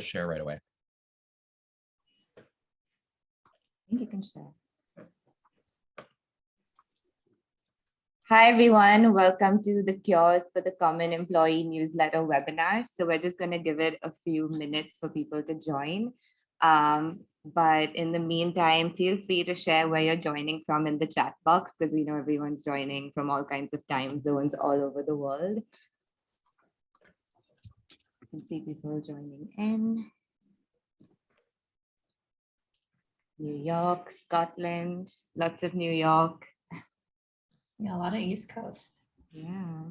Share right away. I think you can share. Hi, everyone. Welcome to the Cures for the Common Employee newsletter webinar. So we're just going to give it a few minutes for people to join. But in the meantime, feel free to share where you're joining from in the chat box, because we know everyone's joining from all kinds of time zones all over the world. You can see people joining in. New York, Scotland, lots of New York. Yeah, a lot of East Coast. Yeah.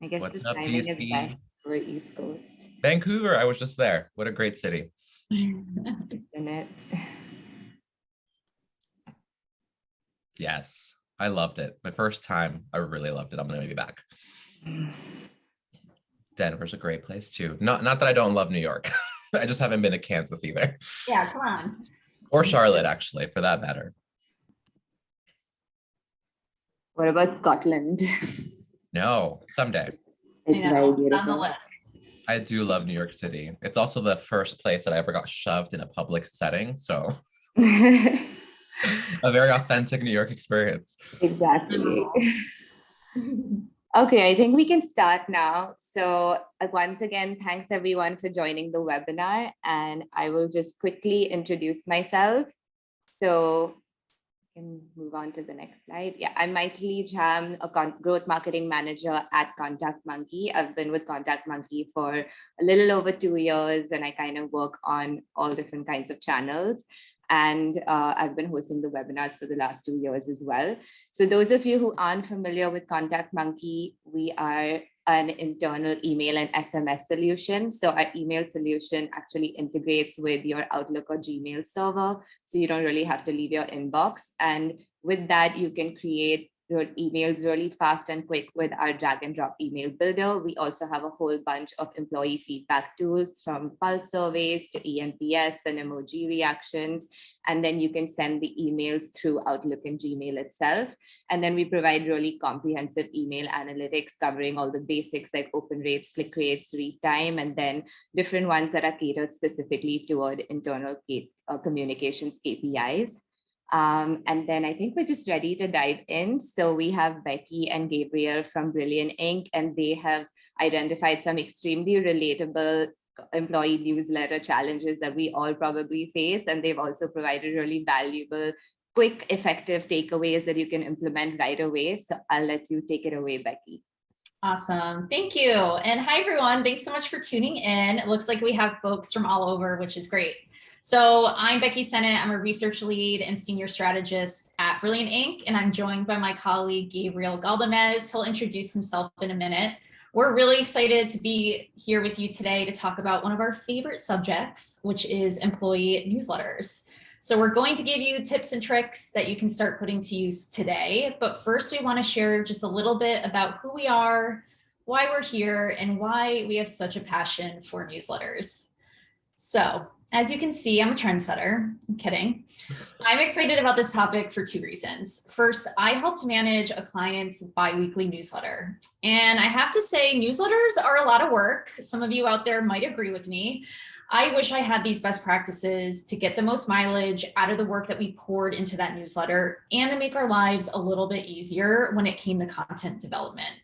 I guess What's the up, timing is DC? best for East Coast. Vancouver, I was just there. What a great city. Sennett. Yes, I loved it. My first time, I really loved it. I'm gonna be back. Denver's a great place too. Not that I don't love New York. I just haven't been to Kansas either. Yeah, come on. Or Charlotte, actually, for that matter. What about Scotland? No, someday. It's I know, very on the beautiful. list. I do love New York City. It's also the first place that I ever got shoved in a public setting. So a very authentic New York experience. Exactly. Okay, I think we can start now. So once again, thanks everyone for joining the webinar. And I will just quickly introduce myself. So I can move on to the next slide. Yeah, I'm Maithili Jham, a growth marketing manager at ContactMonkey. I've been with ContactMonkey for a little over 2 years, and I kind of work on all different kinds of channels. And I've been hosting the webinars for the last 2 years as well. So those of you who aren't familiar with ContactMonkey, we are an internal email and SMS solution. So our email solution actually integrates with your Outlook or Gmail server. So you don't really have to leave your inbox. And with that, you can create your emails really fast and quick with our drag and drop email builder. We also have a whole bunch of employee feedback tools, from pulse surveys to ENPS and emoji reactions. And then you can send the emails through Outlook and Gmail itself. And then we provide really comprehensive email analytics covering all the basics like open rates, click rates, read time, and then different ones that are catered specifically toward internal communications KPIs. And then I think we're just ready to dive in. So we have Becky and Gabriel from Brilliant Inc., and they have identified some extremely relatable employee newsletter challenges that we all probably face. And they've also provided really valuable, quick, effective takeaways that you can implement right away. So I'll let you take it away, Becky. Awesome. Thank you. And hi, everyone. Thanks so much for tuning in. It looks like we have folks from all over, which is great. So I'm Becky Sennett. I'm a research lead and senior strategist at Brilliant Inc. And I'm joined by my colleague, Gabriel Galdamez. He'll introduce himself in a minute. We're really excited to be here with you today to talk about one of our favorite subjects, which is employee newsletters. So we're going to give you tips and tricks that you can start putting to use today. But first, we want to share just a little bit about who we are, why we're here, and why we have such a passion for newsletters. So as you can see, I'm a trendsetter. I'm kidding. I'm excited about this topic for 2 reasons. First, I helped manage a client's biweekly newsletter. And I have to say, newsletters are a lot of work. Some of you out there might agree with me. I wish I had these best practices to get the most mileage out of the work that we poured into that newsletter and to make our lives a little bit easier when it came to content development.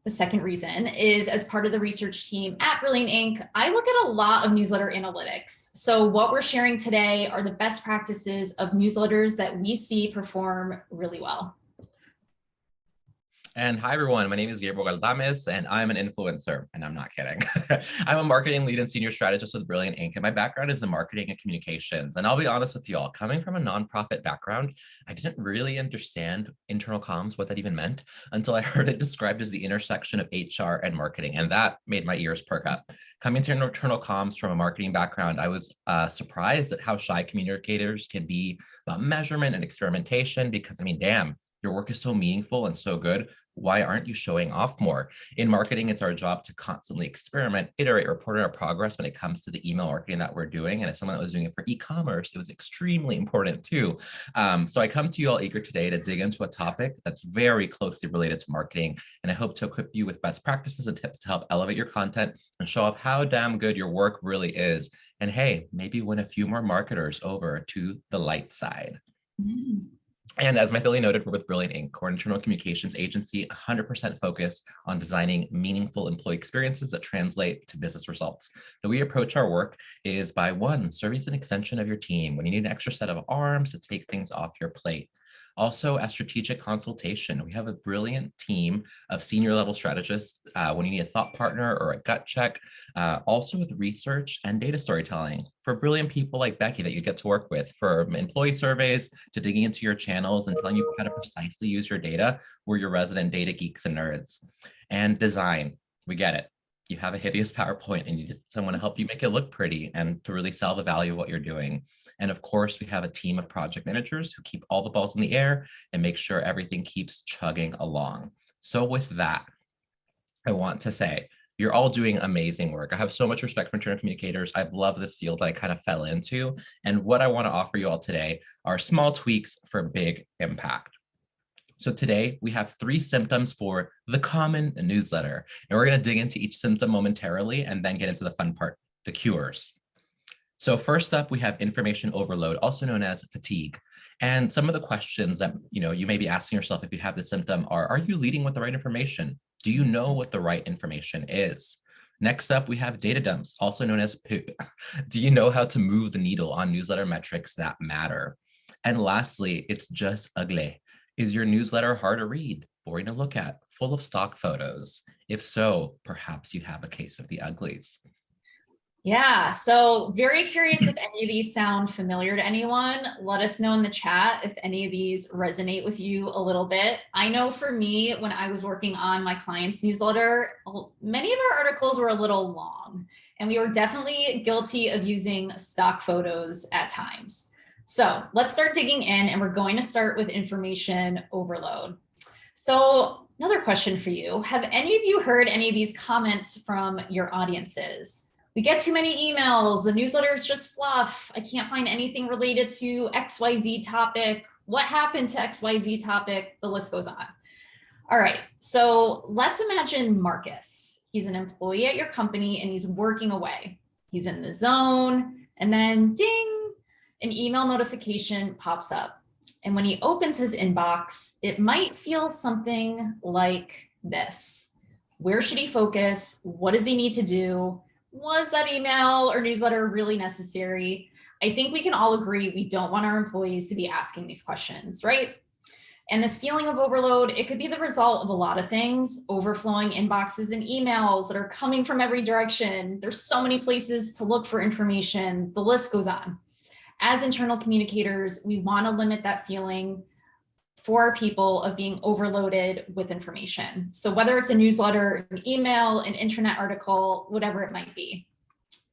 The second reason is, as part of the research team at Brilliant Inc., I look at a lot of newsletter analytics. So what we're sharing today are the best practices of newsletters that we see perform really well. And hi, everyone. My name is Gabriel Galdamez, and I'm an influencer, and I'm not kidding. I'm a marketing lead and senior strategist with Brilliant Inc., and my background is in marketing and communications. And I'll be honest with you all, coming from a nonprofit background, I didn't really understand internal comms, what that even meant, until I heard it described as the intersection of HR and marketing, and that made my ears perk up. Coming to internal comms from a marketing background, I was surprised at how shy communicators can be about measurement and experimentation, because, I mean, damn, Your work is so meaningful and so good. Why aren't you showing off more? In marketing, it's our job to constantly experiment, iterate, report on our progress when it comes to the email marketing that we're doing. And as someone that was doing it for e-commerce, it was extremely important too. So I come to you all eager today to dig into a topic that's very closely related to marketing. And I hope to equip you with best practices and tips to help elevate your content and show off how damn good your work really is. And hey, maybe win a few more marketers over to the light side. And as my affiliate noted, we're with Brilliant Inc., we're an internal communications agency, 100% focused on designing meaningful employee experiences that translate to business results. The way we approach our work is by one, serving as an extension of your team when you need an extra set of arms to take things off your plate. Also, a strategic consultation. We have a brilliant team of senior level strategists when you need a thought partner or a gut check, also with research and data storytelling for brilliant people like Becky that you get to work with, for employee surveys to digging into your channels and telling you how to precisely use your data. We're your resident data geeks and nerds. And design, we get it. You have a hideous PowerPoint and you need someone to help you make it look pretty and to really sell the value of what you're doing. And of course, we have a team of project managers who keep all the balls in the air and make sure everything keeps chugging along. So with that, I want to say, you're all doing amazing work. I have so much respect for internal communicators. I've loved this field that I kind of fell into. And what I want to offer you all today are small tweaks for big impact. So today we have 3 symptoms for the common newsletter. And we're going to dig into each symptom momentarily and then get into the fun part, the cures. So first up, we have information overload, also known as fatigue. And some of the questions that you may be asking yourself if you have the symptom are you leading with the right information? Do you know what the right information is? Next up, we have data dumps, also known as poop. Do you know how to move the needle on newsletter metrics that matter? And lastly, it's just ugly. Is your newsletter hard to read, boring to look at, full of stock photos? If so, perhaps you have a case of the uglies. Yeah, so very curious if any of these sound familiar to anyone. Let us know in the chat if any of these resonate with you a little bit. I know for me, when I was working on my client's newsletter, many of our articles were a little long, and we were definitely guilty of using stock photos at times. So let's start digging in, and we're going to start with information overload. So another question for you, have any of you heard any of these comments from your audiences? We get too many emails, the newsletter is just fluff, I can't find anything related to XYZ topic, what happened to XYZ topic, the list goes on. All right, so let's imagine Marcus. He's an employee at your company and he's working away. He's in the zone, and then ding, an email notification pops up. And when he opens his inbox, it might feel something like this. Where should he focus? What does he need to do? Was that email or newsletter really necessary? I think we can all agree we don't want our employees to be asking these questions, right? And this feeling of overload, it could be the result of a lot of things, overflowing inboxes and emails that are coming from every direction. There's so many places to look for information. The list goes on. As internal communicators, we want to limit that feeling for our people of being overloaded with information. So whether it's a newsletter, an email, an intranet article, whatever it might be,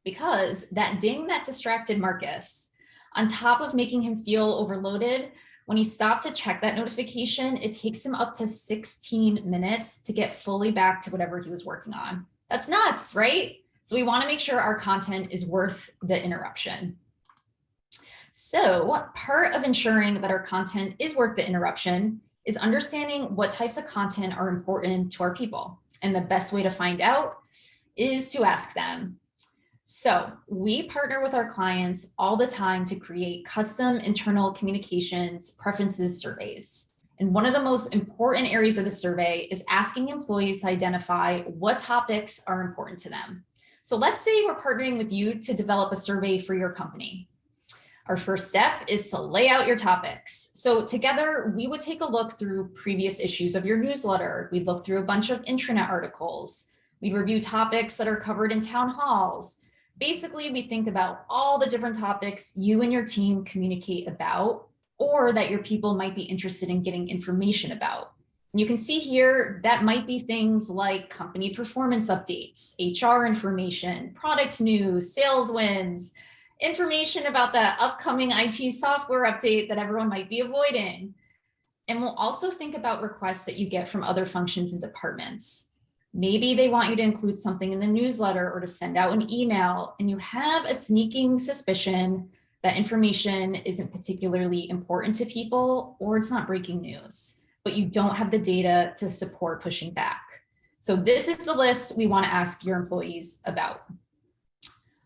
because that ding that distracted Marcus, on top of making him feel overloaded, when he stopped to check that notification, it takes him up to 16 minutes to get fully back to whatever he was working on. That's nuts, right? So we want to make sure our content is worth the interruption. So part of ensuring that our content is worth the interruption is understanding what types of content are important to our people. And the best way to find out is to ask them. So we partner with our clients all the time to create custom internal communications preferences surveys. And one of the most important areas of the survey is asking employees to identify what topics are important to them. So let's say we're partnering with you to develop a survey for your company. Our first step is to lay out your topics. So together, we would take a look through previous issues of your newsletter. We'd look through a bunch of intranet articles. We review topics that are covered in town halls. Basically, we think about all the different topics you and your team communicate about, or that your people might be interested in getting information about. And you can see here, that might be things like company performance updates, HR information, product news, sales wins, information about that upcoming IT software update that everyone might be avoiding. And we'll also think about requests that you get from other functions and departments. Maybe they want you to include something in the newsletter or to send out an email, and you have a sneaking suspicion that information isn't particularly important to people, or it's not breaking news, but you don't have the data to support pushing back. So this is the list we want to ask your employees about.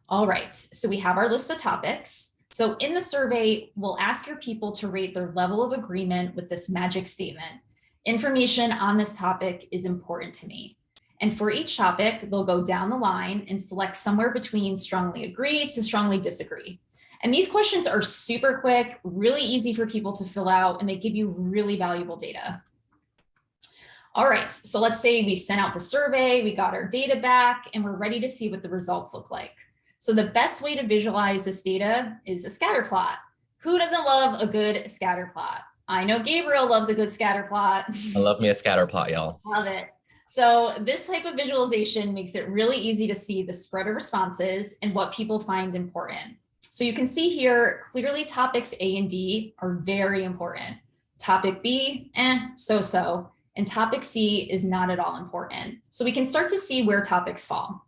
All right, so we have our list of topics. So in the survey, we'll ask your people to rate their level of agreement with this magic statement. Information on this topic is important to me. And for each topic, they'll go down the line and select somewhere between strongly agree to strongly disagree. And these questions are super quick, really easy for people to fill out, and they give you really valuable data. All right, so let's say we sent out the survey, we got our data back, and we're ready to see what the results look like. So the best way to visualize this data is a scatter plot. Who doesn't love a good scatter plot? I know Gabriel loves a good scatter plot. I love me a scatter plot, y'all. Love it. So this type of visualization makes it really easy to see the spread of responses and what people find important. So you can see here, clearly topics A and D are very important. Topic B, so-so. And topic C is not at all important. So we can start to see where topics fall.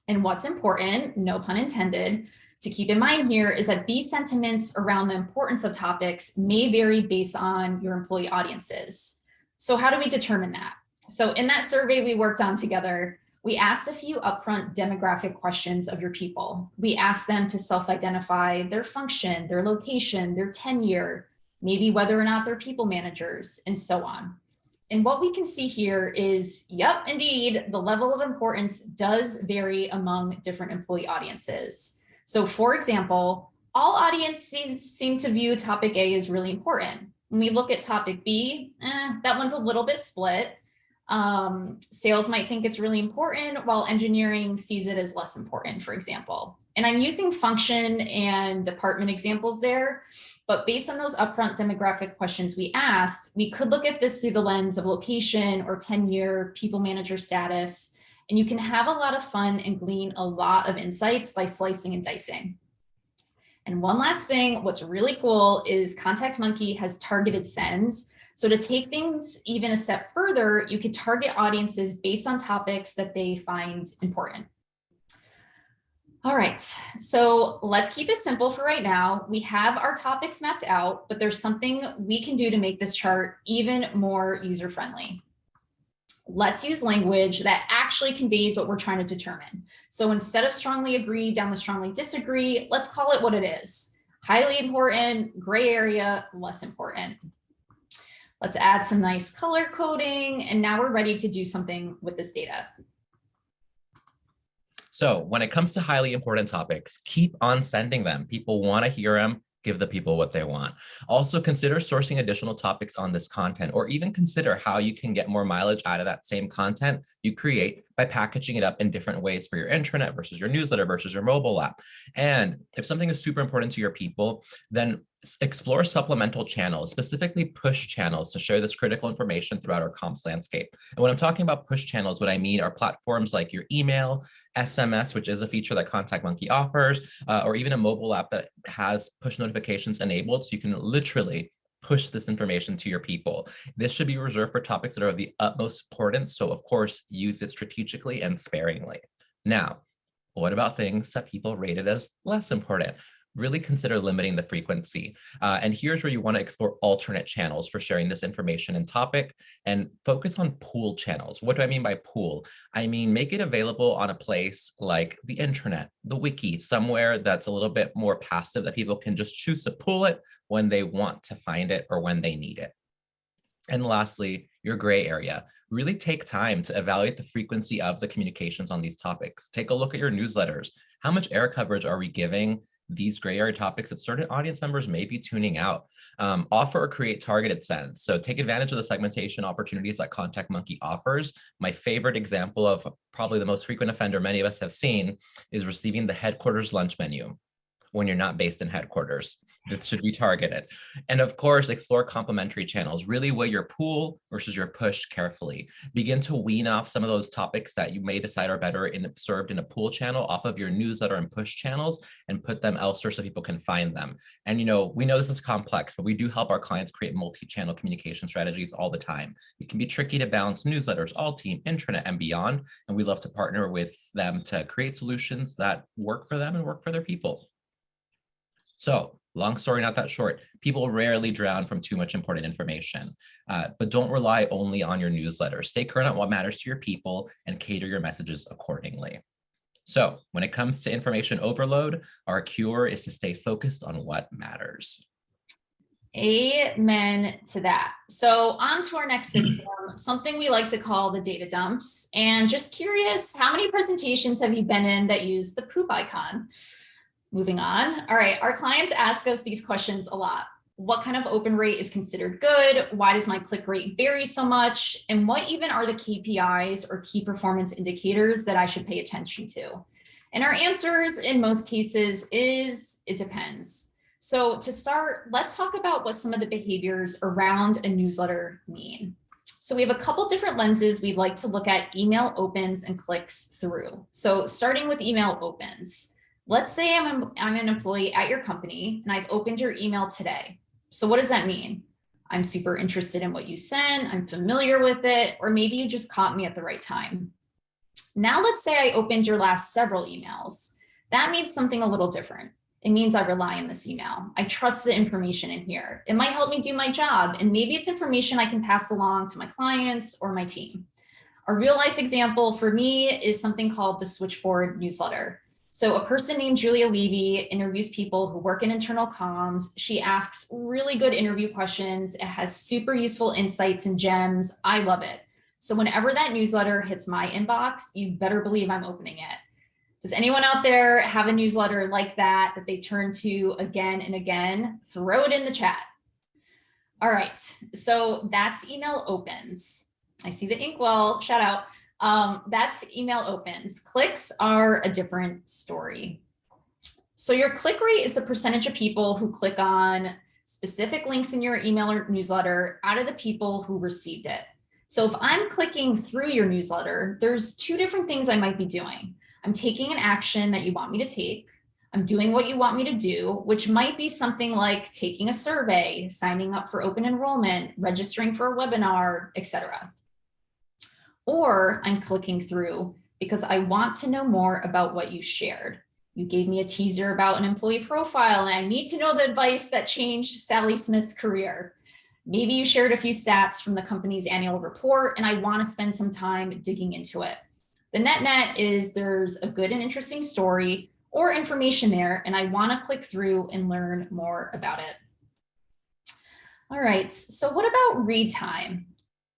And what's important, no pun intended, to keep in mind here is that these sentiments around the importance of topics may vary based on your employee audiences. So how do we determine that? So in that survey we worked on together, we asked a few upfront demographic questions of your people. We asked them to self-identify their function, their location, their tenure, maybe whether or not they're people managers, and so on. And what we can see here is, yep, indeed, the level of importance does vary among different employee audiences. So for example, all audiences seem to view topic A as really important. When we look at topic B, that one's a little bit split. Sales might think it's really important, while engineering sees it as less important, for example. And I'm using function and department examples there, but based on those upfront demographic questions we asked, we could look at this through the lens of location or tenure, people manager status, and you can have a lot of fun and glean a lot of insights by slicing and dicing. And one last thing, what's really cool is ContactMonkey has targeted sends. So to take things even a step further, you could target audiences based on topics that they find important. All right, so let's keep it simple for right now. We have our topics mapped out, but there's something we can do to make this chart even more user-friendly. Let's use language that actually conveys what we're trying to determine. So instead of strongly agree down to strongly disagree, let's call it what it is. Highly important, gray area, less important. Let's add some nice color coding, and now we're ready to do something with this data. So when it comes to highly important topics, keep on sending them. People want to hear them. Give the people what they want. Also consider sourcing additional topics on this content, or even consider how you can get more mileage out of that same content you create by packaging it up in different ways for your intranet versus your newsletter versus your mobile app. And if something is super important to your people, then explore supplemental channels, specifically push channels, to share this critical information throughout our comms landscape. And when I'm talking about push channels, what I mean are platforms like your email, SMS, which is a feature that ContactMonkey offers, or even a mobile app that has push notifications enabled, so you can literally push this information to your people. This should be reserved for topics that are of the utmost importance, so of course, use it strategically and sparingly. Now, what about things that people rated as less important? Really consider limiting the frequency. And here's where you want to explore alternate channels for sharing this information and topic, and focus on pool channels. What do I mean by pool? I mean, make it available on a place like the intranet, the wiki, somewhere that's a little bit more passive, that people can just choose to pull it when they want to find it or when they need it. And lastly, your gray area. Really take time to evaluate the frequency of the communications on these topics. Take a look at your newsletters. How much air coverage are we giving these gray area topics that certain audience members may be tuning out? Offer or create targeted sends. So take advantage of the segmentation opportunities that ContactMonkey offers. My favorite example of probably the most frequent offender many of us have seen is receiving the headquarters lunch menu. when you're not based in headquarters. This should be targeted. And of course, explore complementary channels. Really weigh your pull versus your push carefully. Begin to wean off some of those topics that you may decide are better served in a pull channel off of your newsletter and push channels and put them elsewhere so people can find them. And we know this is complex, but we do help our clients create multi-channel communication strategies all the time. It can be tricky to balance newsletters, all team, intranet, and beyond. And we love to partner with them to create solutions that work for them and work for their people. So long story, not that short, people rarely drown from too much important information, but don't rely only on your newsletter. Stay current on what matters to your people and cater your messages accordingly. So when it comes to information overload, our cure is to stay focused on what matters. Amen to that. So on to our next system, something we like to call the data dumps. And just curious, how many presentations have you been in that use the poop icon? Moving on. All right, our clients ask us these questions a lot. What kind of open rate is considered good? Why does my click rate vary so much? And what even are the KPIs or key performance indicators that I should pay attention to? And our answers in most cases is it depends. So to start, let's talk about what some of the behaviors around a newsletter mean. So we have a couple different lenses we'd like to look at email opens and clicks through. So starting with email opens. Let's say I'm an employee at your company and I've opened your email today. So what does that mean? I'm super interested in what you sent, I'm familiar with it, or maybe you just caught me at the right time. Now let's say I opened your last several emails. That means something a little different. It means I rely on this email. I trust the information in here. It might help me do my job, and maybe it's information I can pass along to my clients or my team. A real life example for me is something called the Switchboard newsletter. So a person named Julia Levy interviews people who work in internal comms. She asks really good interview questions. It has super useful insights and gems. I love it. So whenever that newsletter hits my inbox, you better believe I'm opening it. Does anyone out there have a newsletter like that they turn to again and again? Throw it in the chat. All right, so that's email opens. I see the inkwell, shout out. That's email opens. Clicks are a different story. So your click rate is the percentage of people who click on specific links in your email or newsletter out of the people who received it. So if I'm clicking through your newsletter, there's two different things I might be doing. I'm taking an action that you want me to take. I'm doing what you want me to do, which might be something like taking a survey, signing up for open enrollment, registering for a webinar, etc. Or I'm clicking through because I want to know more about what you shared. You gave me a teaser about an employee profile and I need to know the advice that changed Sally Smith's career. Maybe you shared a few stats from the company's annual report and I want to spend some time digging into it. The net is there's a good and interesting story or information there and I want to click through and learn more about it. All right, so what about read time?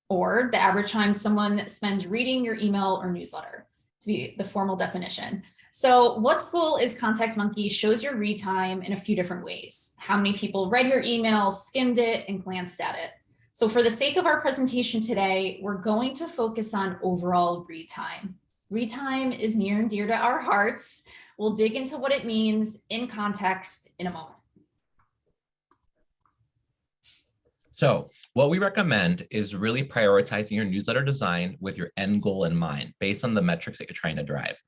Or the average time someone spends reading your email or newsletter, to be the formal definition. So what's cool is ContactMonkey shows your read time in a few different ways. How many people read your email, skimmed it, and glanced at it. So for the sake of our presentation today, we're going to focus on overall read time. Read time is near and dear to our hearts. We'll dig into what it means in context in a moment. So what we recommend is really prioritizing your newsletter design with your end goal in mind, based on the metrics that you're trying to drive.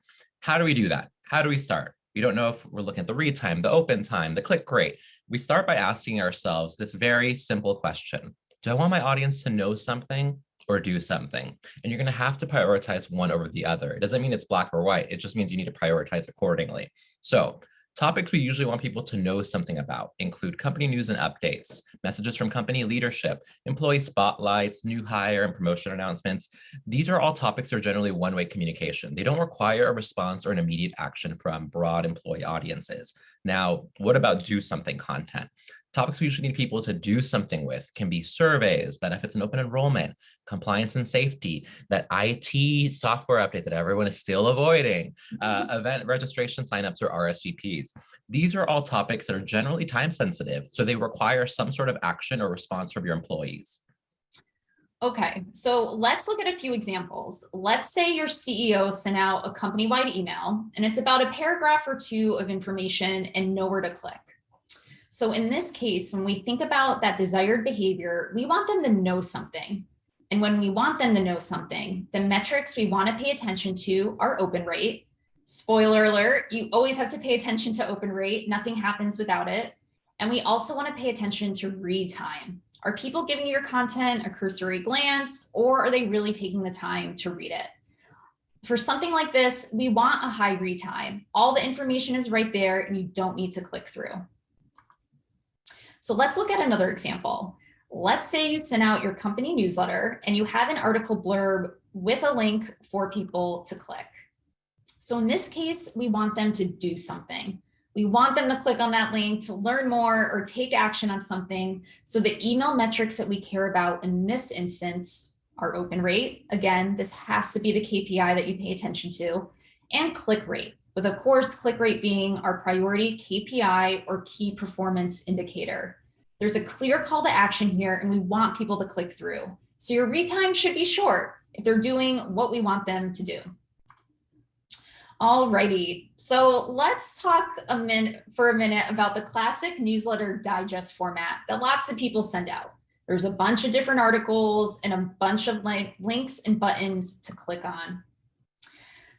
How do we do that? How do we start? We don't know if we're looking at the read time, the open time, the click rate. We start by asking ourselves this very simple question. Do I want my audience to know something or do something? And you're going to have to prioritize one over the other. It doesn't mean it's black or white. It just means you need to prioritize accordingly. So topics we usually want people to know something about include company news and updates, messages from company leadership, employee spotlights, new hire and promotion announcements. These are all topics that are generally one-way communication. They don't require a response or an immediate action from broad employee audiences. Now, what about do something content? Topics we usually need people to do something with can be surveys, benefits and open enrollment, compliance and safety, that IT software update that everyone is still avoiding, event registration signups or RSVPs. These are all topics that are generally time sensitive, so they require some sort of action or response from your employees. Okay, so let's look at a few examples. Let's say your CEO sent out a company-wide email and it's about a paragraph or two of information and nowhere to click. So in this case, when we think about that desired behavior, we want them to know something. And when we want them to know something, the metrics we want to pay attention to are open rate. Spoiler alert, you always have to pay attention to open rate. Nothing happens without it. And we also want to pay attention to read time. Are people giving your content a cursory glance, or are they really taking the time to read it? For something like this, we want a high read time. All the information is right there and you don't need to click through. So let's look at another example. Let's say you send out your company newsletter and you have an article blurb with a link for people to click. So in this case, we want them to do something. We want them to click on that link to learn more or take action on something. So the email metrics that we care about in this instance are open rate. Again, this has to be the KPI that you pay attention to, and click rate, with of course, click rate being our priority KPI or key performance indicator. There's a clear call to action here and we want people to click through. So your read time should be short if they're doing what we want them to do. Alrighty, so let's talk for a minute about the classic newsletter digest format that lots of people send out. There's a bunch of different articles and a bunch of links and buttons to click on.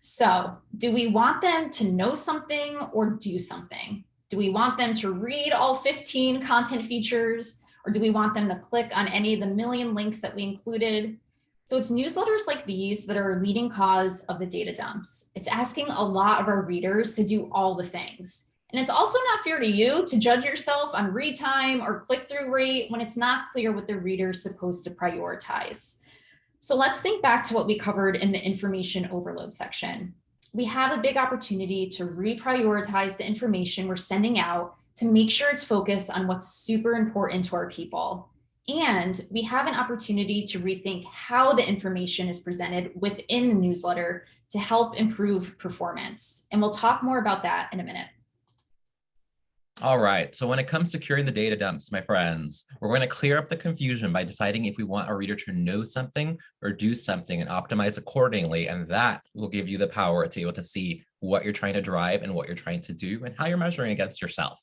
So do we want them to know something or do something? Do we want them to read all 15 content features, or do we want them to click on any of the million links that we included? So it's newsletters like these that are a leading cause of the data dumps. It's asking a lot of our readers to do all the things. And it's also not fair to you to judge yourself on read time or click-through rate when it's not clear what the reader's supposed to prioritize. So let's think back to what we covered in the information overload section. We have a big opportunity to reprioritize the information we're sending out to make sure it's focused on what's super important to our people. And we have an opportunity to rethink how the information is presented within the newsletter to help improve performance. And we'll talk more about that in a minute. All right, so when it comes to curing the data dumps, my friends, we're going to clear up the confusion by deciding if we want our reader to know something or do something and optimize accordingly. And that will give you the power to be able to see what you're trying to drive and what you're trying to do and how you're measuring against yourself.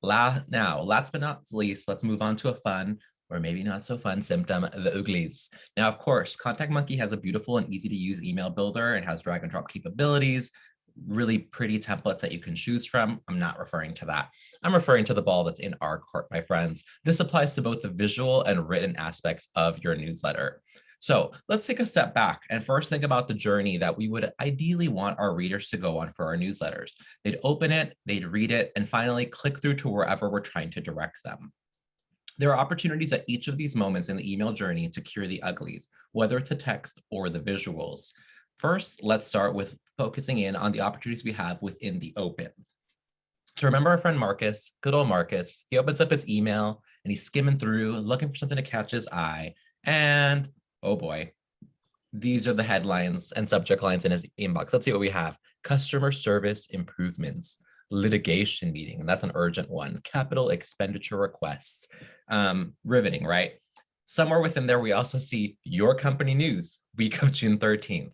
Now, last but not least, let's move on to a fun or maybe not so fun symptom, the uglies. Now, of course, ContactMonkey has a beautiful and easy to use email builder and has drag and drop capabilities, really pretty templates that you can choose from. I'm not referring to that. I'm referring to the ball that's in our court, my friends. This applies to both the visual and written aspects of your newsletter. So let's take a step back and first think about the journey that we would ideally want our readers to go on for our newsletters. They'd open it, they'd read it, and finally click through to wherever we're trying to direct them. There are opportunities at each of these moments in the email journey to cure the uglies, whether it's a text or the visuals. First, let's start with focusing in on the opportunities we have within the open. So remember our friend Marcus, good old Marcus, he opens up his email and he's skimming through, looking for something to catch his eye. And oh boy, these are the headlines and subject lines in his inbox. Let's see what we have. Customer service improvements, litigation meeting, and that's an urgent one. Capital expenditure requests, riveting, right? Somewhere within there, we also see your company news, week of June 13th.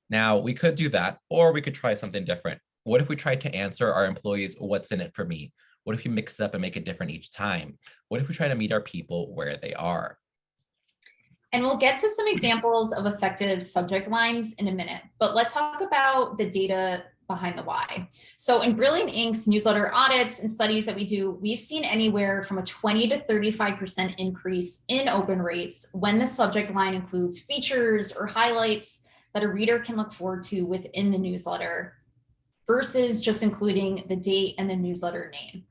Now, we could do that, or we could try something different. What if we tried to answer our employees, what's in it for me? What if you mix it up and make it different each time? What if we try to meet our people where they are? And we'll get to some examples of effective subject lines in a minute, but let's talk about the data behind the why. So in Brilliant Inc.'s newsletter audits and studies that we do, we've seen anywhere from a 20 to 35% increase in open rates when the subject line includes features or highlights that a reader can look forward to within the newsletter versus just including the date and the newsletter name.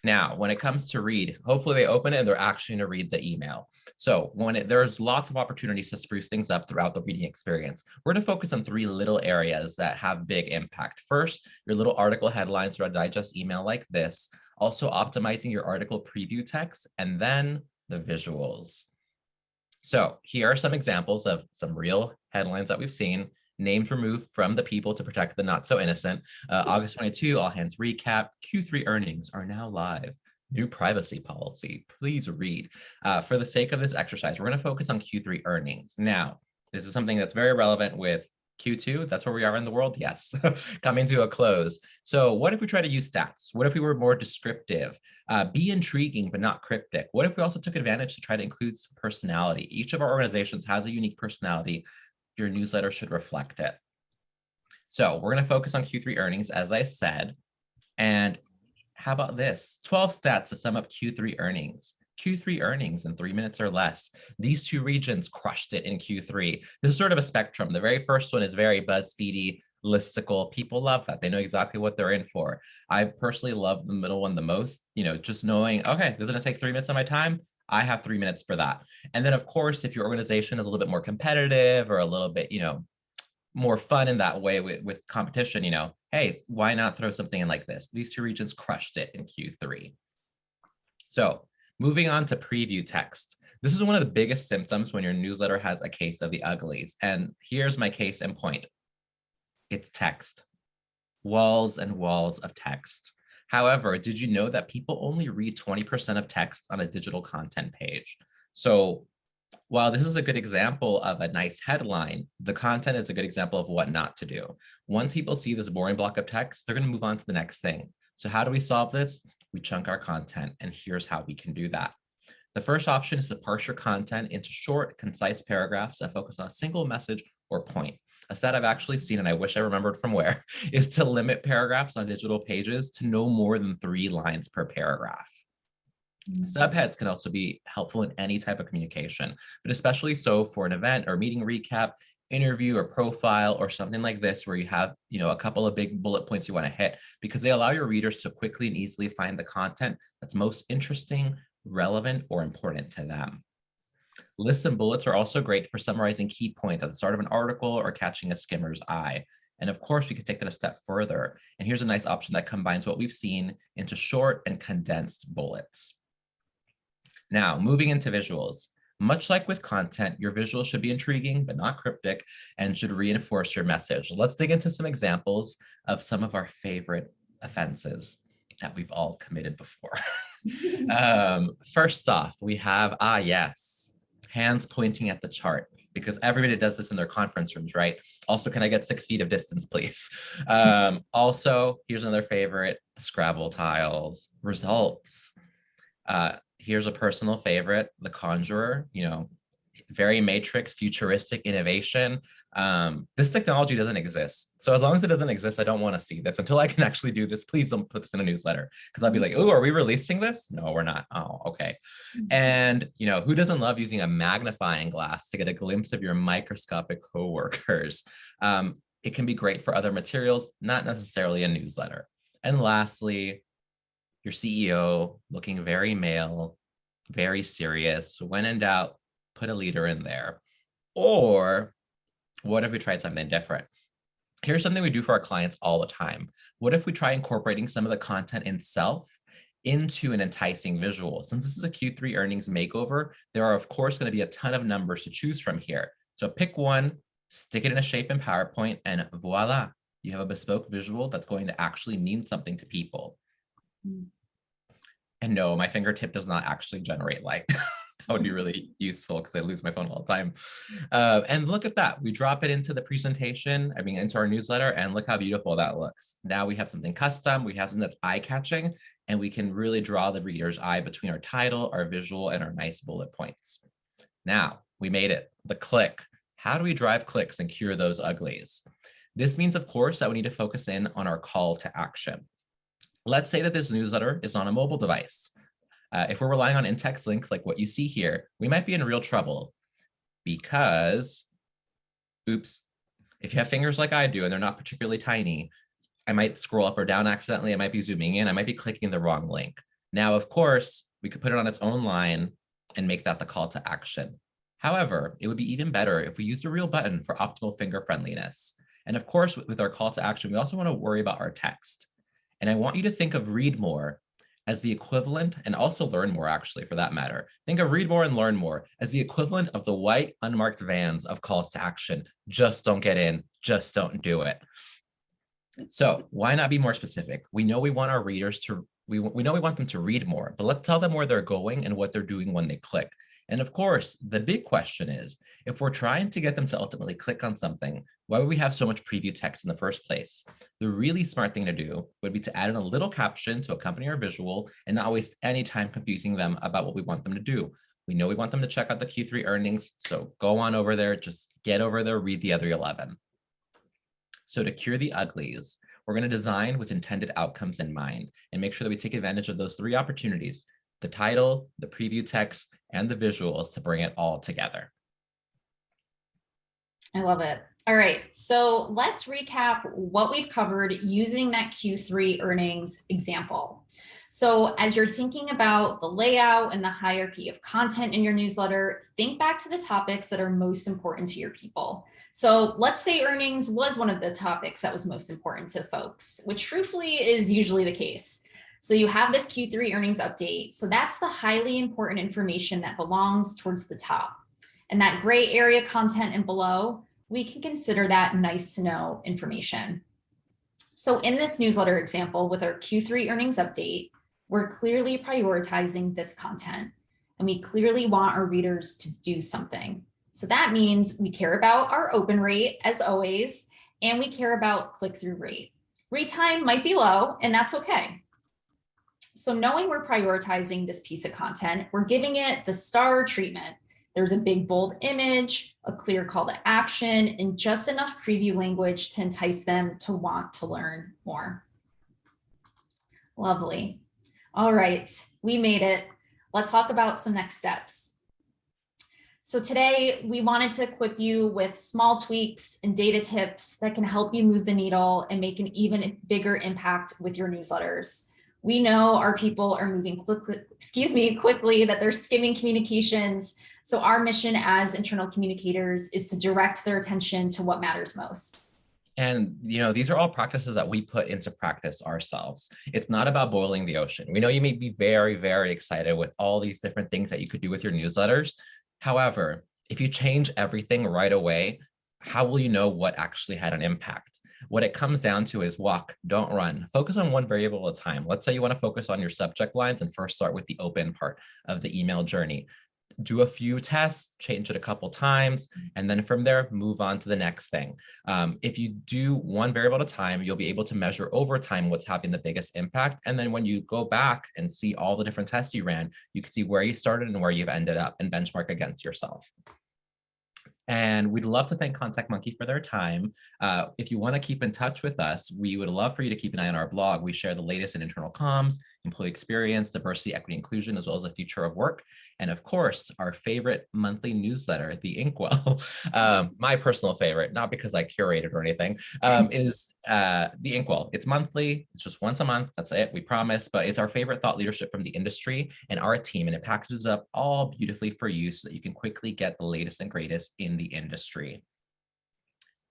Now, when it comes to read, hopefully they open it and they're actually going to read the email. So there's lots of opportunities to spruce things up throughout the reading experience. We're going to focus on 3 little areas that have big impact. First, your little article headlines for a digest email like this, also optimizing your article preview text, and then the visuals. So here are some examples of some real headlines that we've seen. Names removed from the people to protect the not so innocent. August 22, all hands recap. Q3 earnings are now live. New privacy policy, please read. For the sake of this exercise, we're going to focus on Q3 earnings. Now, this is something that's very relevant with Q2. That's where we are in the world. Yes, coming to a close. So what if we try to use stats? What if we were more descriptive? Be intriguing, but not cryptic. What if we also took advantage to try to include some personality? Each of our organizations has a unique personality. Your newsletter should reflect it. So we're going to focus on Q3 earnings, as I said. And how about this? 12 stats to sum up Q3 earnings. Q3 earnings in 3 minutes or less. These two regions crushed it in Q3. This is sort of a spectrum. The very first one is very BuzzFeedy, listicle. People love that. They know exactly what they're in for. I personally love the middle one the most, just knowing, okay, this is going to take 3 minutes of my time. I have 3 minutes for that. And then, of course, if your organization is a little bit more competitive or a little bit, more fun in that way with competition, hey, why not throw something in like this? These two regions crushed it in Q3. So moving on to preview text. This is one of the biggest symptoms when your newsletter has a case of the uglies. And here's my case in point. It's text. Walls and walls of text. However, did you know that people only read 20% of text on a digital content page? So while this is a good example of a nice headline, the content is a good example of what not to do. Once people see this boring block of text, they're going to move on to the next thing. So how do we solve this? We chunk our content, and here's how we can do that. The first option is to parse your content into short, concise paragraphs that focus on a single message or point. A stat I've actually seen, and I wish I remembered from where, is to limit paragraphs on digital pages to no more than 3 lines per paragraph. Subheads can also be helpful in any type of communication, but especially so for an event or meeting recap, interview or profile, or something like this where you have, a couple of big bullet points you want to hit, because they allow your readers to quickly and easily find the content that's most interesting, relevant, or important to them. Lists and bullets are also great for summarizing key points at the start of an article or catching a skimmer's eye. And of course, we could take that a step further. And here's a nice option that combines what we've seen into short and condensed bullets. Now, moving into visuals. Much like with content, your visuals should be intriguing, but not cryptic, and should reinforce your message. Let's dig into some examples of some of our favorite offenses that we've all committed before. First off, we have, yes, hands pointing at the chart, because everybody does this in their conference rooms, right? Also, can I get 6 feet of distance, please? Also, here's another favorite, Scrabble tiles, results. Here's a personal favorite, The Conjurer, very Matrix, futuristic innovation. This technology doesn't exist. So as long as it doesn't exist, I don't want to see this. Until I can actually do this, please don't put this in a newsletter, because I'll be like, oh, are we releasing this? No, we're not. Oh, okay. And, who doesn't love using a magnifying glass to get a glimpse of your microscopic coworkers? It can be great for other materials, not necessarily a newsletter. And lastly, your CEO looking very male, very serious. When in doubt, put a leader in there. Or what if we tried something different? Here's something we do for our clients all the time. What if we try incorporating some of the content itself into an enticing visual? Since this is a Q3 earnings makeover, there are, of course, going to be a ton of numbers to choose from here. So pick one, stick it in a shape in PowerPoint, and voila, you have a bespoke visual that's going to actually mean something to people. And no, my fingertip does not actually generate light. That would be really useful because I lose my phone all the time. And look at that. We drop it into the presentation, into our newsletter, and look how beautiful that looks. Now we have something custom, we have something that's eye-catching, and we can really draw the reader's eye between our title, our visual, and our nice bullet points. Now, we made it, the click. How do we drive clicks and cure those uglies? This means, of course, that we need to focus in on our call to action. Let's say that this newsletter is on a mobile device. If we're relying on in-text links like what you see here, we might be in real trouble because, oops, if you have fingers like I do and they're not particularly tiny, I might scroll up or down accidentally. I might be zooming in. I might be clicking the wrong link. Now, of course, we could put it on its own line and make that the call to action. However, it would be even better if we used a real button for optimal finger friendliness. And of course, with our call to action, we also want to worry about our text. And I want you to think of read more as the equivalent, and also learn more, actually, for that matter. Think of read more and learn more as the equivalent of the white unmarked vans of calls to action. Just don't get in, just don't do it. So why not be more specific? We know we want our readers to We know we want them to read more, but let's tell them where they're going and what they're doing when they click. And of course, the big question is, if we're trying to get them to ultimately click on something, why would we have so much preview text in the first place? The really smart thing to do would be to add in a little caption to accompany our visual and not waste any time confusing them about what we want them to do. We know we want them to check out the Q3 earnings, so go on over there, just get over there, read the other 11. So to cure the uglies, we're going to design with intended outcomes in mind and make sure that we take advantage of those 3 opportunities: the title, the preview text, and the visuals, to bring it all together. I love it. All right, so let's recap what we've covered using that Q3 earnings example. So as you're thinking about the layout and the hierarchy of content in your newsletter, think back to the topics that are most important to your people. So let's say earnings was one of the topics that was most important to folks, which truthfully is usually the case. So you have this Q3 earnings update. So that's the highly important information that belongs towards the top. And that gray area content and below, we can consider that nice to know information. So in this newsletter example with our Q3 earnings update, we're clearly prioritizing this content, and we clearly want our readers to do something. So that means we care about our open rate as always, and we care about click-through rate. Read time might be low, and that's okay. So knowing we're prioritizing this piece of content, we're giving it the star treatment. There's a big bold image, a clear call to action, and just enough preview language to entice them to want to learn more. Lovely. All right, we made it. Let's talk about some next steps. So today we wanted to equip you with small tweaks and data tips that can help you move the needle and make an even bigger impact with your newsletters. We know our people are moving quickly, that they're skimming communications. So our mission as internal communicators is to direct their attention to what matters most. And, these are all practices that we put into practice ourselves. It's not about boiling the ocean. We know you may be very, very excited with all these different things that you could do with your newsletters. However, if you change everything right away, how will you know what actually had an impact? What it comes down to is walk, don't run. Focus on one variable at a time. Let's say you want to focus on your subject lines and first start with the open part of the email journey. Do a few tests, change it a couple times, and then from there, move on to the next thing. If you do one variable at a time, you'll be able to measure over time what's having the biggest impact. And then when you go back and see all the different tests you ran, you can see where you started and where you've ended up and benchmark against yourself. And we'd love to thank ContactMonkey for their time. If you want to keep in touch with us, we would love for you to keep an eye on our blog. We share the latest in internal comms, employee experience, diversity, equity, inclusion, as well as the future of work. And of course, our favorite monthly newsletter, the Inkwell, my personal favorite, not because I curate it or anything, is the Inkwell. It's monthly. It's just once a month. That's it. We promise. But it's our favorite thought leadership from the industry and our team. And it packages it up all beautifully for you so that you can quickly get the latest and greatest in the industry.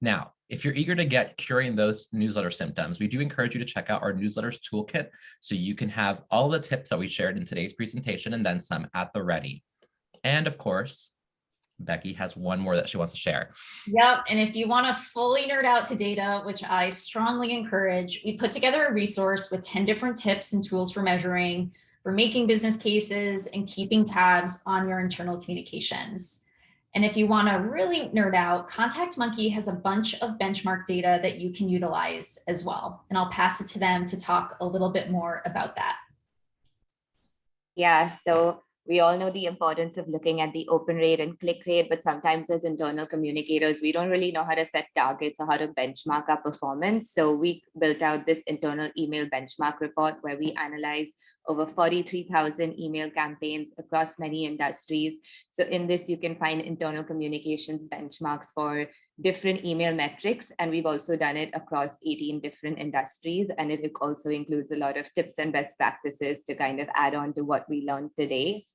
Now, if you're eager to get curing those newsletter symptoms, we do encourage you to check out our newsletters toolkit so you can have all the tips that we shared in today's presentation and then some at the ready. And of course, Becky has one more that she wants to share. Yep, and if you want to fully nerd out to data, which I strongly encourage, we put together a resource with 10 different tips and tools for measuring, for making business cases, and keeping tabs on your internal communications. And if you want to really nerd out, ContactMonkey has a bunch of benchmark data that you can utilize as well. And I'll pass it to them to talk a little bit more about that. Yeah, so we all know the importance of looking at the open rate and click rate, but sometimes as internal communicators, we don't really know how to set targets or how to benchmark our performance. So we built out this internal email benchmark report where we analyze over 43,000 email campaigns across many industries. So in this, you can find internal communications benchmarks for different email metrics. And we've also done it across 18 different industries. And it also includes a lot of tips and best practices to kind of add on to what we learned today.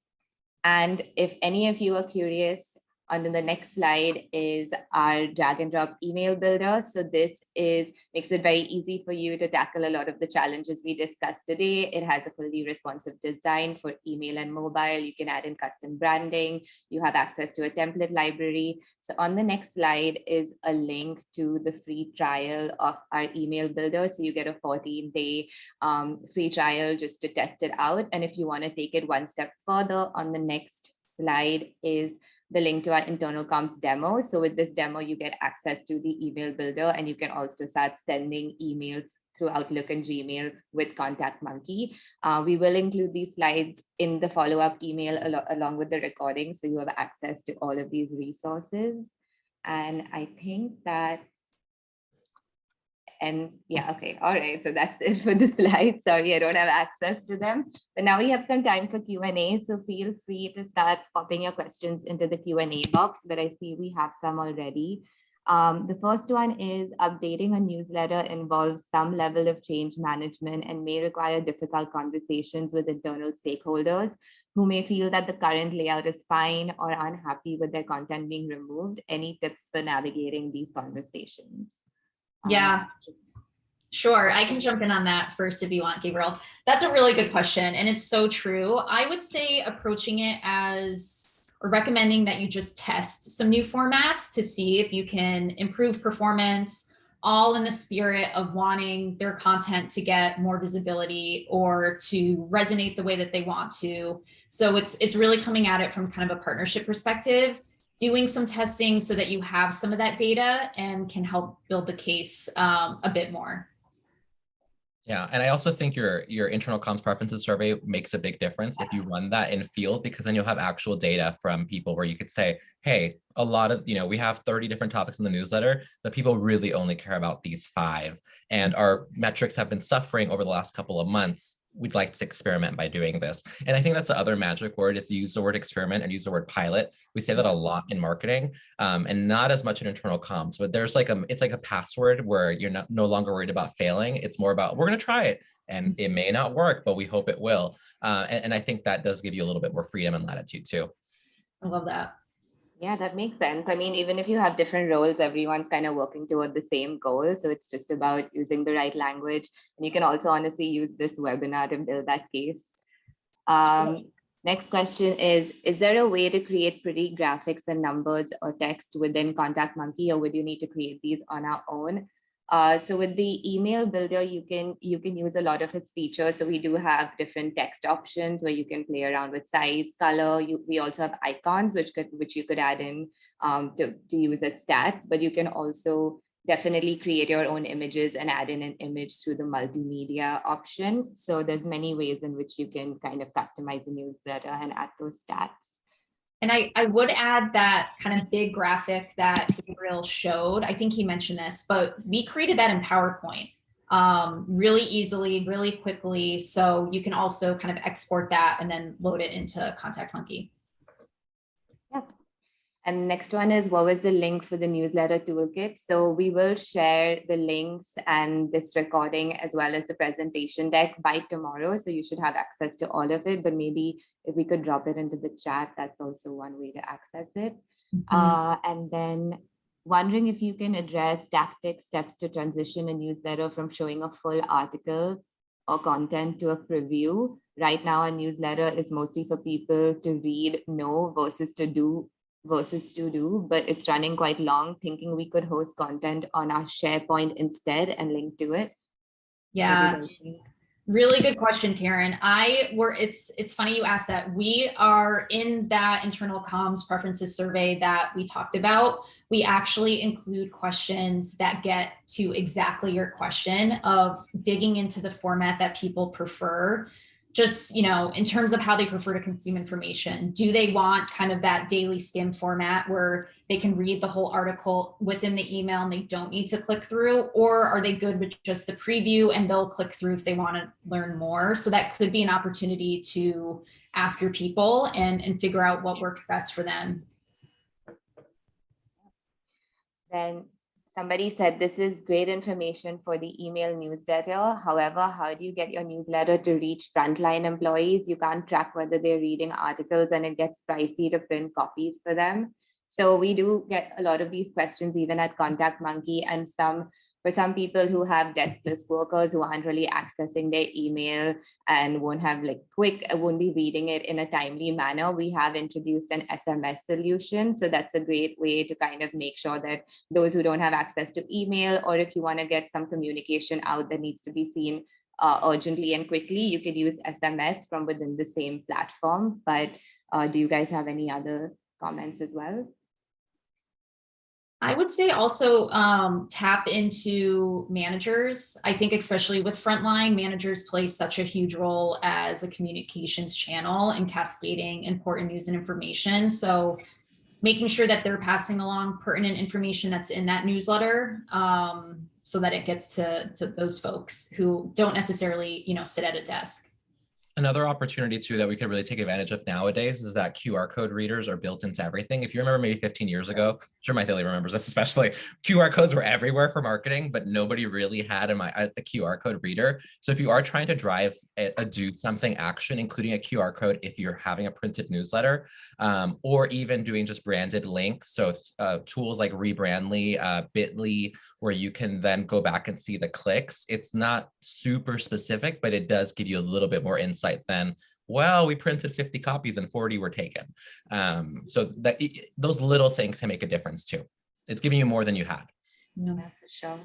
And if any of you are curious On the next slide is our drag and drop email builder. So this makes it very easy for you to tackle a lot of the challenges we discussed today. It has a fully responsive design for email and mobile. You can add in custom branding. You have access to a template library. So on the next slide is a link to the free trial of our email builder. So you get a 14-day free trial just to test it out. And if you want to take it one step further, on the next slide is the link to our internal comms demo. So with this demo, you get access to the email builder, and you can also start sending emails through Outlook and Gmail with ContactMonkey. We will include these slides in the follow-up email along with the recording, so you have access to all of these resources. And I think that ends. Yeah, okay, all right, so that's it for the slides. Sorry, I don't have access to them, but now we have some time for Q&A, so feel free to start popping your questions into the Q&A box, but I see we have some already. The first one is updating a newsletter involves some level of change management and may require difficult conversations with internal stakeholders who may feel that the current layout is fine or unhappy with their content being removed. Any tips for navigating these conversations? Yeah, sure. I can jump in on that first if you want, Gabriel. That's a really good question. And it's so true. I would say approaching it as, or recommending that you just test some new formats to see if you can improve performance, all in the spirit of wanting their content to get more visibility or to resonate the way that they want to. So it's really coming at it from kind of a partnership perspective, doing some testing so that you have some of that data and can help build the case a bit more. Yeah, and I also think your internal comms preferences survey makes a big difference if you run that in field, because then you'll have actual data from people where you could say, hey, a lot of, we have 30 different topics in the newsletter, but people really only care about these 5. And our metrics have been suffering over the last couple of months. We'd like to experiment by doing this. And I think that's the other magic word, is to use the word experiment and use the word pilot. We say that a lot in marketing, and not as much in internal comms, but there's it's like a password where you're no longer worried about failing. It's more about, we're gonna try it and it may not work, but we hope it will. And I think that does give you a little bit more freedom and latitude too. I love that. Yeah, that makes sense. I mean, even if you have different roles, everyone's kind of working toward the same goal. So it's just about using the right language. And you can also honestly use this webinar to build that case. Next question is there a way to create pretty graphics and numbers or text within ContactMonkey, or would you need to create these on our own? So with the email builder, you can use a lot of its features. So we do have different text options where you can play around with size, color. We also have icons, which you could add in to use as stats, but you can also definitely create your own images and add in an image through the multimedia option. So there's many ways in which you can kind of customize a newsletter and add those stats. And I would add that kind of big graphic that Gabriel showed. I think he mentioned this, but we created that in PowerPoint really easily, really quickly. So you can also kind of export that and then load it into ContactMonkey. Yeah. And next one is, what was the link for the newsletter toolkit? So we will share the links and this recording as well as the presentation deck by tomorrow. So you should have access to all of it, but maybe if we could drop it into the chat, that's also one way to access it. And then wondering if you can address tactics, steps to transition a newsletter from showing a full article or content to a preview. Right now, a newsletter is mostly for people to read, know versus to do, but it's running quite long, thinking we could host content on our SharePoint instead and link to it. Yeah, really good question, Karen. It's funny you asked that. We are in that internal comms preferences survey that we talked about. We actually include questions that get to exactly your question of digging into the format that people prefer. Just, in terms of how they prefer to consume information. Do they want kind of that daily skim format where they can read the whole article within the email and they don't need to click through? Or are they good with just the preview and they'll click through if they want to learn more? So that could be an opportunity to ask your people and figure out what works best for them. Then somebody said, this is great information for the email newsletter. However, how do you get your newsletter to reach frontline employees? You can't track whether they're reading articles and it gets pricey to print copies for them. So we do get a lot of these questions even at ContactMonkey, and for some people who have deskless workers who aren't really accessing their email and won't be reading it in a timely manner, we have introduced an SMS solution. So that's a great way to kind of make sure that those who don't have access to email, or if you want to get some communication out that needs to be seen urgently and quickly, you could use SMS from within the same platform. But do you guys have any other comments as well? I would say also tap into managers. I think especially with frontline, managers play such a huge role as a communications channel and cascading important news and information. So making sure that they're passing along pertinent information that's in that newsletter, so that it gets to those folks who don't necessarily, sit at a desk. Another opportunity too that we could really take advantage of nowadays is that QR code readers are built into everything. If you remember maybe 15 years ago, I'm sure my Philly remembers this especially, QR codes were everywhere for marketing, but nobody really had a QR code reader. So if you are trying to drive a do something action, including a QR code, if you're having a printed newsletter, or even doing just branded links. So tools like Rebrandly, Bitly, where you can then go back and see the clicks. It's not super specific, but it does give you a little bit more insight than, well, we printed 50 copies and 40 were taken. So that those little things can make a difference too. It's giving you more than you had. Yeah, for sure.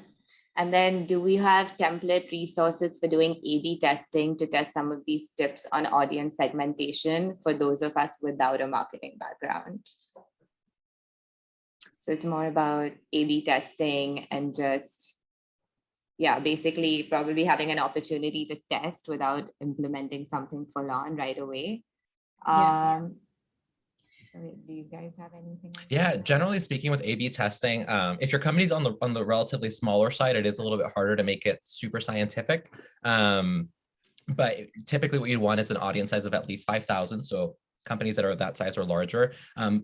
And then do we have template resources for doing A/B testing to test some of these tips on audience segmentation for those of us without a marketing background? So it's more about A/B testing and just, basically probably having an opportunity to test without implementing something full on right away. Do you guys have anything? Yeah, generally speaking with A/B testing, if your company's on the relatively smaller side, it is a little bit harder to make it super scientific. But typically what you'd want is an audience size of at least 5,000. So companies that are that size or larger.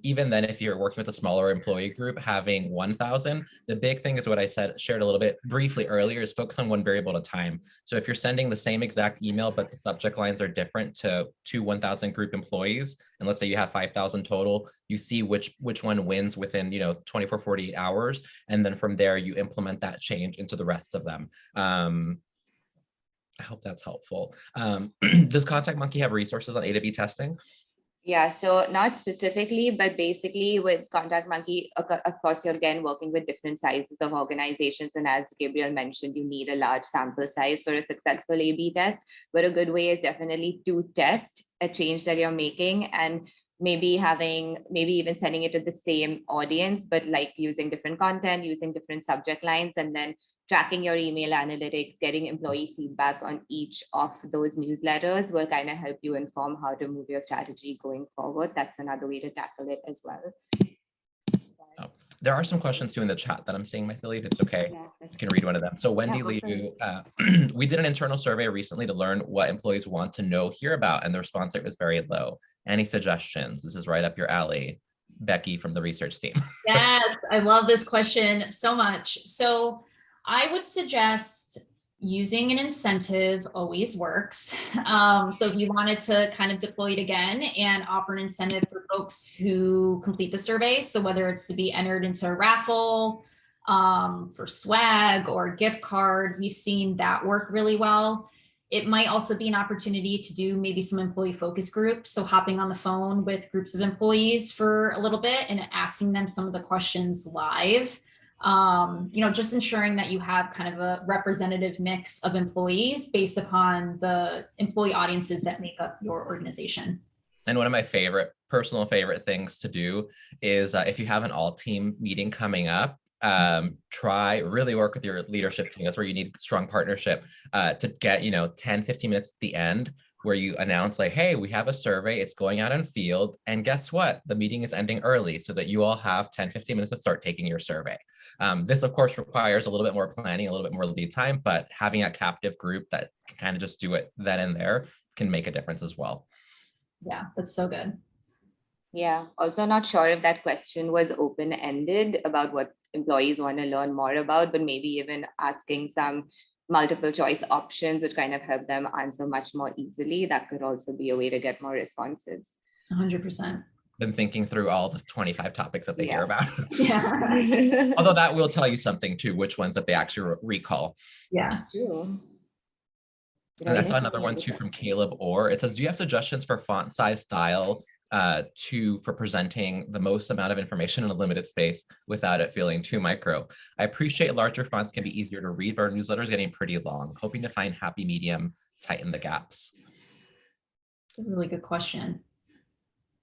Even then, if you're working with a smaller employee group, having 1,000, the big thing is what I shared a little bit briefly earlier, is focus on one variable at a time. So if you're sending the same exact email, but the subject lines are different to 1,000 group employees, and let's say you have 5,000 total, you see which one wins within 24, 48 hours. And then from there, you implement that change into the rest of them. I hope that's helpful. Does ContactMonkey have resources on A/B testing? Yeah, so not specifically, but basically with ContactMonkey, of course, you're again working with different sizes of organizations. And as Gabriel mentioned, you need a large sample size for a successful A/B test. But a good way is definitely to test a change that you're making, and maybe even sending it to the same audience, but like using different content, using different subject lines, and then tracking your email analytics, getting employee feedback on each of those newsletters will kind of help you inform how to move your strategy going forward. That's another way to tackle it as well. There are some questions too in the chat that I'm seeing, my Philly, if it's okay. You can read one of them. So Wendy Liu, we did an internal survey recently to learn what employees want to know, hear about, and the response rate was very low. Any suggestions? This is right up your alley. Becky from the research team. Yes, I love this question so much. So I would suggest using an incentive always works. So if you wanted to kind of deploy it again and offer an incentive for folks who complete the survey, so whether it's to be entered into a raffle for swag or a gift card, we've seen that work really well. It might also be an opportunity to do maybe some employee focus groups. So hopping on the phone with groups of employees for a little bit and asking them some of the questions live. Just ensuring that you have kind of a representative mix of employees based upon the employee audiences that make up your organization. And one of my personal favorite things to do is if you have an all team meeting coming up, really work with your leadership team. That's where you need strong partnership to get 10, 15 minutes at the end where you announce like, hey, we have a survey, it's going out in field, and guess what? The meeting is ending early, so that you all have 10, 15 minutes to start taking your survey. This of course requires a little bit more planning, a little bit more lead time, but having a captive group that can kind of just do it then and there can make a difference as well. Yeah, that's so good. Yeah, also not sure if that question was open-ended about what employees want to learn more about, but maybe even asking some multiple choice options which kind of help them answer much more easily. That could also be a way to get more responses. 100%. been thinking through all the 25 topics that they hear about. Yeah. Although that will tell you something too, which ones that they actually recall. Yeah. True. And I saw another one too from Caleb Orr. It says, do you have suggestions for font size style for presenting the most amount of information in a limited space without it feeling too micro? I appreciate larger fonts can be easier to read, but our newsletter is getting pretty long. Hoping to find happy medium, tighten the gaps. It's a really good question.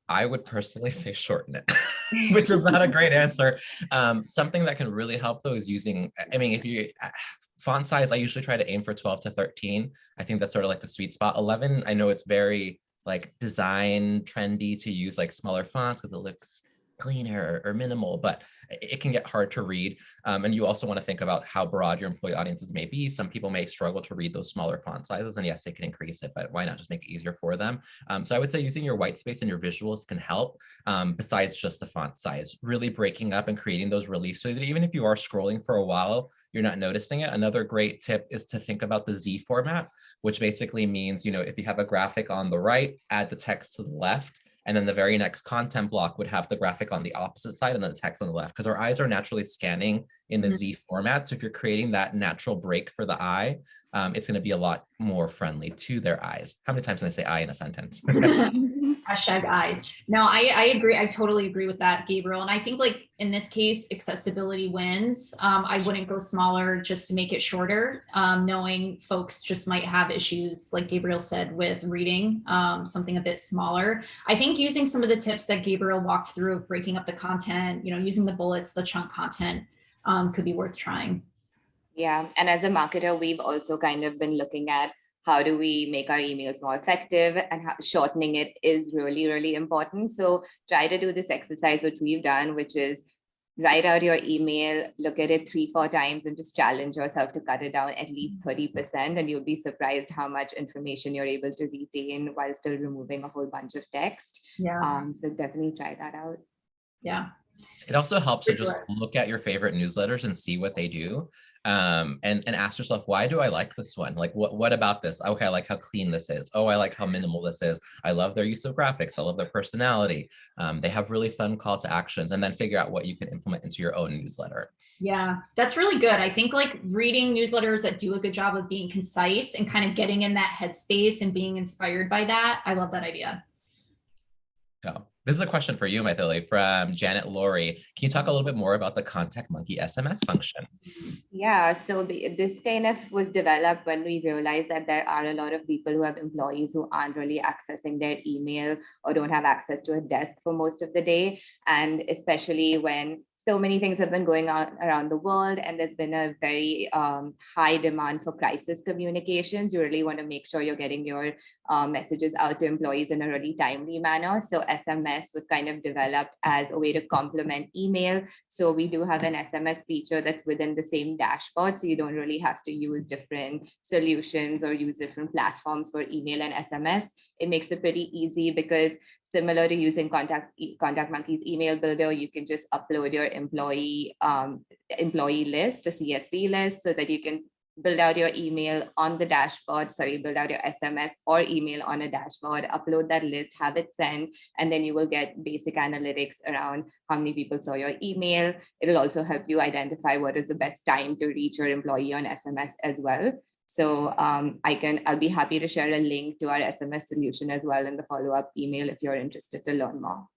I would personally say shorten it, which is not a great answer. Something that can really help though is using, I mean, if you, font size, I usually try to aim for 12 to 13. I think that's sort of like the sweet spot. 11, I know it's very like design trendy to use like smaller fonts because it looks cleaner or minimal, but it can get hard to read. And you also want to think about how broad your employee audiences may be. Some people may struggle to read those smaller font sizes, and yes, they can increase it, but why not just make it easier for them? So I would say using your white space and your visuals can help, besides just the font size, really breaking up and creating those reliefs so that even if you are scrolling for a while, you're not noticing it. Another great tip is to think about the Z format, which basically means, if you have a graphic on the right, add the text to the left. And then the very next content block would have the graphic on the opposite side and then the text on the left, because our eyes are naturally scanning in the Z format. So if you're creating that natural break for the eye, it's going to be a lot more friendly to their eyes. How many times can I say "I" in a sentence? Hashtag eyes. No, I agree. I totally agree with that, Gabriel. And I think like in this case, accessibility wins. I wouldn't go smaller just to make it shorter, knowing folks just might have issues, like Gabriel said, with reading something a bit smaller. I think using some of the tips that Gabriel walked through of breaking up the content, using the bullets, the chunk content could be worth trying. Yeah. And as a marketer, we've also kind of been looking at how do we make our emails more effective, and how shortening it is really, really important. So try to do this exercise, which we've done, which is write out your email, look at it 3-4 times, and just challenge yourself to cut it down at least 30%. And you'll be surprised how much information you're able to retain while still removing a whole bunch of text. Yeah. So definitely try that out. Yeah. It also helps to just look at your favorite newsletters and see what they do, and ask yourself, why do I like this one? Like, what about this? Okay, I like how clean this is. Oh, I like how minimal this is. I love their use of graphics. I love their personality. They have really fun call to actions, and then figure out what you can implement into your own newsletter. Yeah, that's really good. I think like reading newsletters that do a good job of being concise and kind of getting in that headspace and being inspired by that. I love that idea. Yeah. This is a question for you, Maithili, from Janet Laurie. Can you talk a little bit more about the ContactMonkey SMS function? Yeah, so this kind of was developed when we realized that there are a lot of people who have employees who aren't really accessing their email or don't have access to a desk for most of the day. And especially when so many things have been going on around the world, and there's been a very high demand for crisis communications. You really want to make sure you're getting your messages out to employees in a really timely manner. So SMS was kind of developed as a way to complement email. So we do have an SMS feature that's within the same dashboard. So you don't really have to use different solutions or use different platforms for email and SMS. It makes it pretty easy because similar to using ContactMonkey's email builder, you can just upload your employee list, a CSV list, so that you can build out your email on the dashboard, build out your SMS or email on a dashboard, upload that list, have it sent, and then you will get basic analytics around how many people saw your email. It'll also help you identify what is the best time to reach your employee on SMS as well. So I'll be happy to share a link to our SMS solution as well in the follow-up email if you're interested to learn more.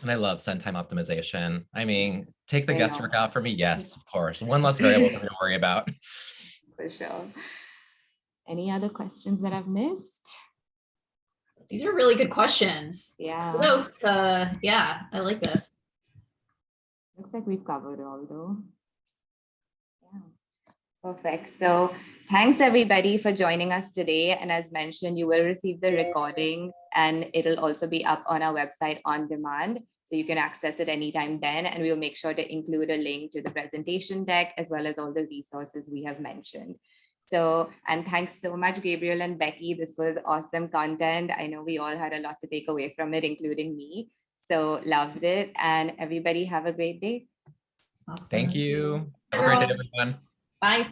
And I love send time optimization. I mean, take the guesswork out for me. Yes, of course. One less variable to worry about. For sure. Any other questions that I've missed? These are really good questions. Yeah. Kudos to, yeah, I like this. Looks like we've covered all though. Yeah. Perfect. So thanks everybody for joining us today. And as mentioned, you will receive the recording and it'll also be up on our website on demand. So you can access it anytime then. And we'll make sure to include a link to the presentation deck as well as all the resources we have mentioned. So, and thanks so much, Gabriel and Becky. This was awesome content. I know we all had a lot to take away from it, including me. So loved it. And everybody have a great day. Awesome. Thank you. Have a great day, everyone. Bye.